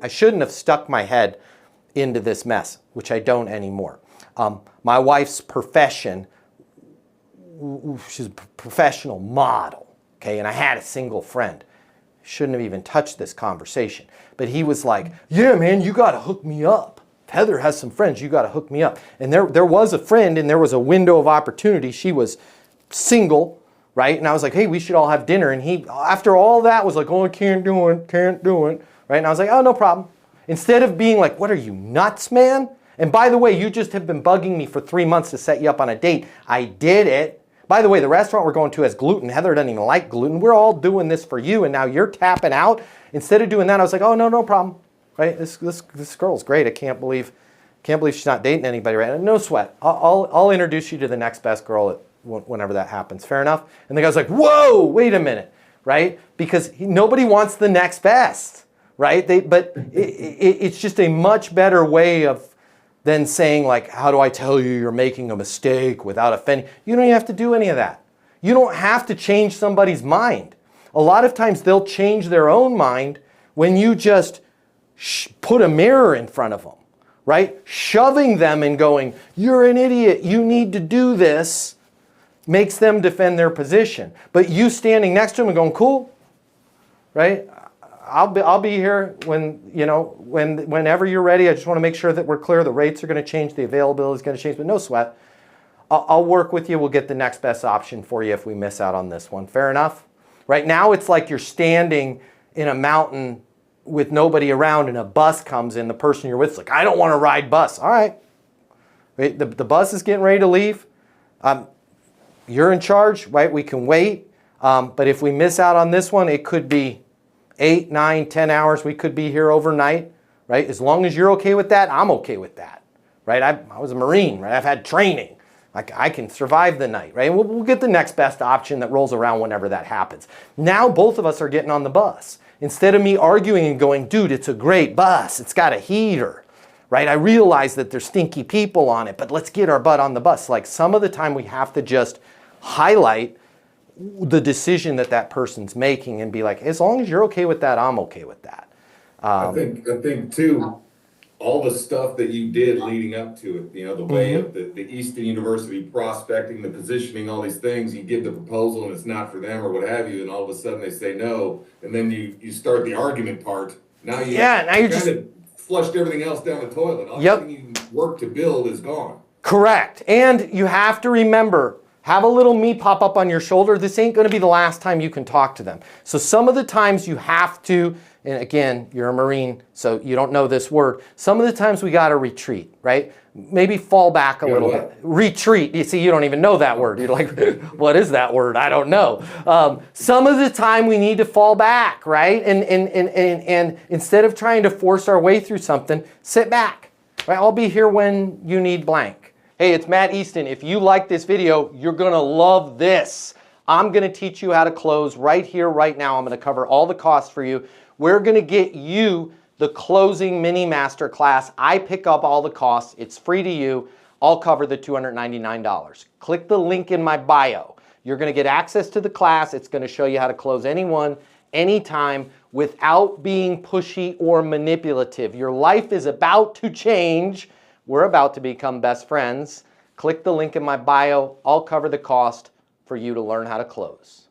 I shouldn't have stuck my head into this mess, which I don't anymore. My wife's profession, she's a professional model, okay? And I had a single friend. Shouldn't have even touched this conversation. But he was like, yeah, man, you got to hook me up. If Heather has some friends, you got to hook me up. And there was a friend, and there was a window of opportunity. She was single, right? And I was like, hey, we should all have dinner. And he, after all that, was like, oh, I can't do it, right? And I was like, oh, no problem. Instead of being like, what are you, nuts, man? And by the way, you just have been bugging me for 3 months to set you up on a date. I did it. By the way, the restaurant we're going to has gluten. Heather doesn't even like gluten. We're all doing this for you, and now you're tapping out. Instead of doing that, I was like, oh, no problem, right? This girl's great. I can't believe she's not dating anybody right now. No sweat. I'll introduce you to the next best girl whenever that happens. Fair enough? And the guy's like, whoa, wait a minute, right? Because nobody wants the next best, right? But it's just a much better way of than saying like, how do I tell you you're making a mistake without offending? You don't even have to do any of that. You don't have to change somebody's mind. A lot of times they'll change their own mind when you just put a mirror in front of them, right? Shoving them and going, you're an idiot, you need to do this, makes them defend their position. But you standing next to them and going, cool, right? I'll be here whenever you're ready. I just want to make sure that we're clear. The rates are going to change. The availability is going to change, but no sweat. I'll work with you. We'll get the next best option for you if we miss out on this one. Fair enough? Right now it's like you're standing in a mountain with nobody around and a bus comes in. The person you're with is like, I don't want to ride bus. All right. Wait, the bus is getting ready to leave. You're in charge, right? We can wait. But if we miss out on this one, it could be 8, 9, 10 hours. We could be here overnight, right? As long as you're okay with that, I'm okay with that, right? I was a Marine, right? I've had training. Like I can survive the night, right? And we'll get the next best option that rolls around whenever that happens. Now both of us are getting on the bus. Instead of me arguing and going, dude, it's a great bus. It's got a heater, right? I realize that there's stinky people on it, but let's get our butt on the bus. Like some of the time we have to just highlight the decision that person's making and be like, as long as you're okay with that, I'm okay with that. I think too, all the stuff that you did leading up to it, the way of the Easton University prospecting, the positioning, all these things, you give the proposal and it's not for them or what have you, and all of a sudden they say no, and then you start the argument part. Now you just flushed everything else down the toilet. Everything you worked to build is gone. Correct. And you have to remember, have a little me pop up on your shoulder. This ain't going to be the last time you can talk to them. So some of the times you have to, and again, you're a Marine, so you don't know this word. Some of the times we got to retreat, right? Maybe fall back a little bit. Retreat. You see, you don't even know that word. You're like, what is that word? I don't know. Some of the time we need to fall back, right? And instead of trying to force our way through something, sit back. Right? I'll be here when you need blank. Hey, it's Matt Easton. If you like this video, you're going to love this. I'm going to teach you how to close right here, right now. I'm going to cover all the costs for you. We're going to get you the closing mini masterclass. I pick up all the costs. It's free to you. I'll cover the $299. Click the link in my bio. You're going to get access to the class. It's going to show you how to close anyone, anytime, without being pushy or manipulative. Your life is about to change. We're about to become best friends. Click the link in my bio. I'll cover the cost for you to learn how to close.